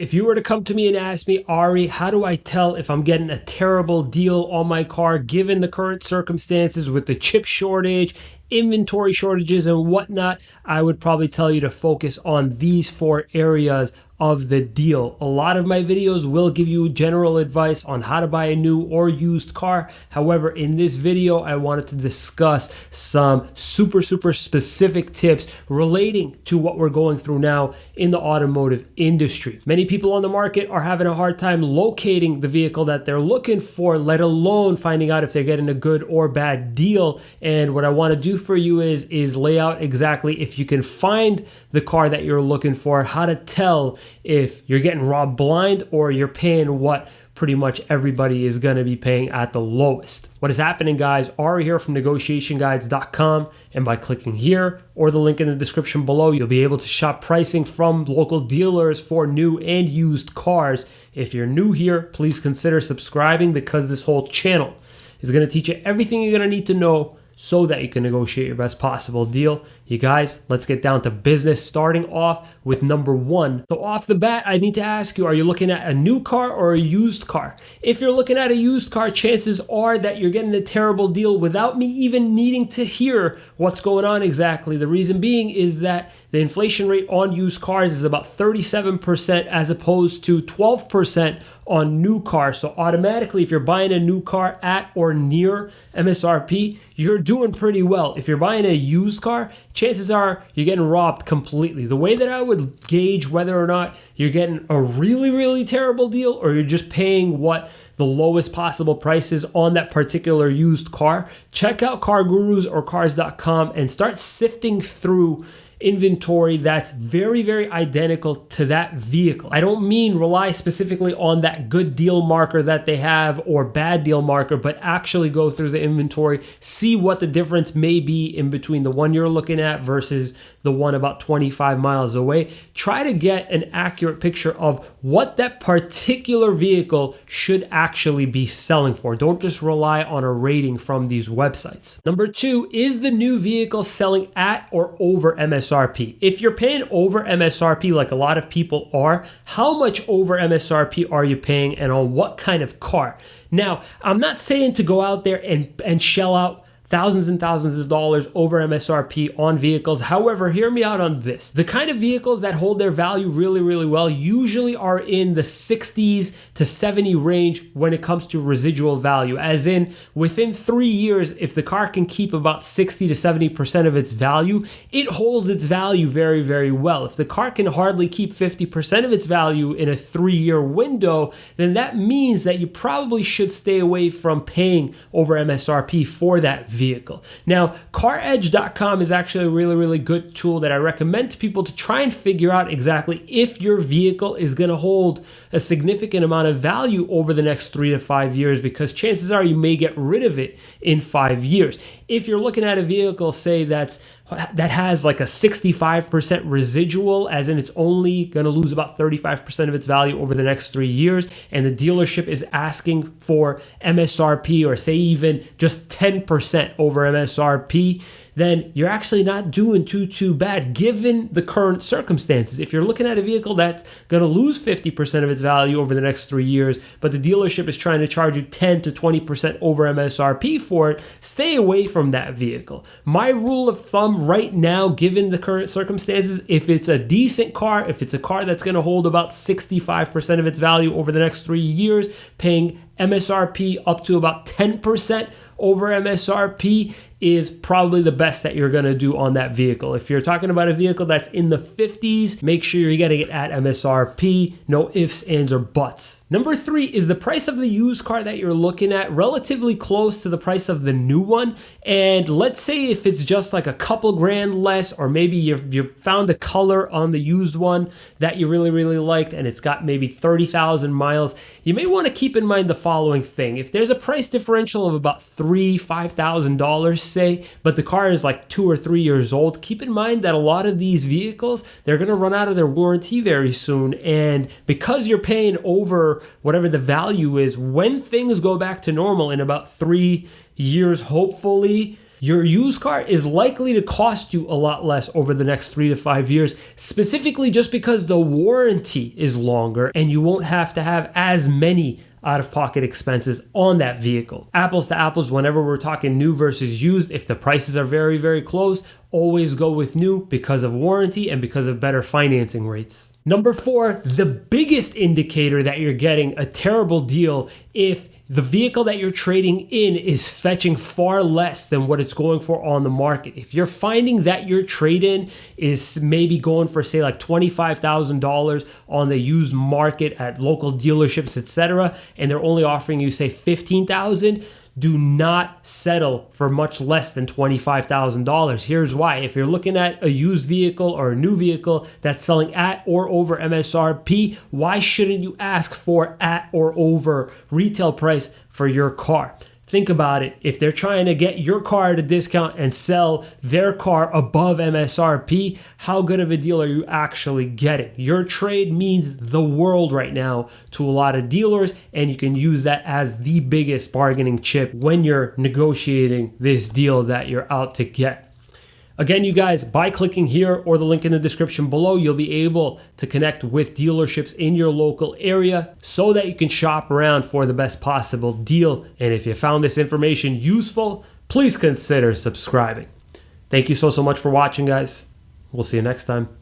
If you were to come to me and ask me, Ari, how do I tell if I'm getting a terrible deal on my car given the current circumstances with the chip shortage, inventory shortages, and whatnot? I would probably tell you to focus on these 4 areas of the deal. A lot of my videos will give you general advice on how to buy a new or used car. However, in this video, I wanted to discuss some super specific tips relating to what we're going through now in the automotive industry. Many people on the market are having a hard time locating the vehicle that they're looking for, let alone finding out if they're getting a good or bad deal. And what I want to do for you is lay out exactly if you can find the car that you're looking for, how to tell if you're getting robbed blind or you're paying what pretty much everybody is going to be paying at the lowest. What is happening, guys? Ari here from negotiationguides.com, and by clicking here or the link in the description below, you'll be able to shop pricing from local dealers for new and used cars. If you're new here, please consider subscribing because this whole channel is going to teach you everything you're going to need to know so that you can negotiate your best possible deal. You guys, let's get down to business, starting off with number 1. So off the bat, I need to ask you, are you looking at a new car or a used car? If you're looking at a used car, chances are that you're getting a terrible deal without me even needing to hear what's going on exactly. The reason being is that the inflation rate on used cars is about 37% as opposed to 12% on new cars. So automatically, if you're buying a new car at or near MSRP, you're doing pretty well. If you're buying a used car, chances are you're getting robbed completely. The way that I would gauge whether or not you're getting a really terrible deal or you're just paying what the lowest possible price is on that particular used car, check out Car Gurus or cars.com and start sifting through inventory that's very identical to that vehicle. I don't mean rely specifically on that good deal marker that they have or bad deal marker, but actually go through the inventory, see what the difference may be in between the one you're looking at versus the one about 25 miles away. Try to get an accurate picture of what that particular vehicle should actually be selling for. Don't just rely on a rating from these websites. Number 2, is the new vehicle selling at or over MSRP? If you're paying over MSRP like a lot of people are, how much over MSRP are you paying and on what kind of car? Now, I'm not saying to go out there and shell out thousands and thousands of dollars over MSRP on vehicles. However, hear me out on this. The kind of vehicles that hold their value really well usually are in the 60s to 70 range when it comes to residual value. As in, within 3 years, if the car can keep about 60 to 70% of its value, it holds its value very well. If the car can hardly keep 50% of its value in a 3-year window, then that means that you probably should stay away from paying over MSRP for that vehicle. Now, caredge.com is actually a really good tool that I recommend to people to try and figure out exactly if your vehicle is going to hold a significant amount of value over the next 3 to 5 years, because chances are you may get rid of it in 5 years. If you're looking at a vehicle, say that has like a 65% residual, as in it's only going to lose about 35% of its value over the next 3 years, and the dealership is asking for MSRP or say even just 10% over MSRP, then you're actually not doing too bad given the current circumstances. If you're looking at a vehicle that's going to lose 50% of its value over the next 3 years, but the dealership is trying to charge you 10 to 20% over MSRP for it, stay away from that vehicle. My rule of thumb right now, given the current circumstances, if it's a decent car, if it's a car that's going to hold about 65% of its value over the next 3 years, paying MSRP up to about 10% over MSRP is probably the best that you're going to do on that vehicle. If you're talking about a vehicle that's in the 50s, make sure you're getting it at MSRP, no ifs, ands, or buts. Number 3, is the price of the used car that you're looking at relatively close to the price of the new one? And let's say if it's just like a couple grand less, or maybe you found a color on the used one that you really liked and it's got maybe 30,000 miles, you may want to keep in mind the following thing. If there's a price differential of about $5,000, say, but the car is like 2 or 3 years old, keep in mind that a lot of these vehicles, they're going to run out of their warranty very soon. And because you're paying over whatever the value is, when things go back to normal in about 3 years, hopefully, your used car is likely to cost you a lot less over the next 3 to 5 years, specifically just because the warranty is longer and you won't have to have as many out-of-pocket expenses on that vehicle. Apples to apples, whenever we're talking new versus used, if the prices are very, very close, always go with new because of warranty and because of better financing rates. Number 4, the biggest indicator that you're getting a terrible deal if the vehicle that you're trading in is fetching far less than what it's going for on the market. If you're finding that your trade-in is maybe going for, say, like $25,000 on the used market at local dealerships, etc., and they're only offering you, say, $15,000, do not settle for much less than $25,000. Here's why. If you're looking at a used vehicle or a new vehicle that's selling at or over MSRP, why shouldn't you ask for at or over retail price for your car? Think about it. If they're trying to get your car at a discount and sell their car above MSRP, how good of a deal are you actually getting? Your trade means the world right now to a lot of dealers, and you can use that as the biggest bargaining chip when you're negotiating this deal that you're out to get. Again, you guys, by clicking here or the link in the description below, you'll be able to connect with dealerships in your local area so that you can shop around for the best possible deal. And if you found this information useful, please consider subscribing. Thank you so much for watching, guys. We'll see you next time.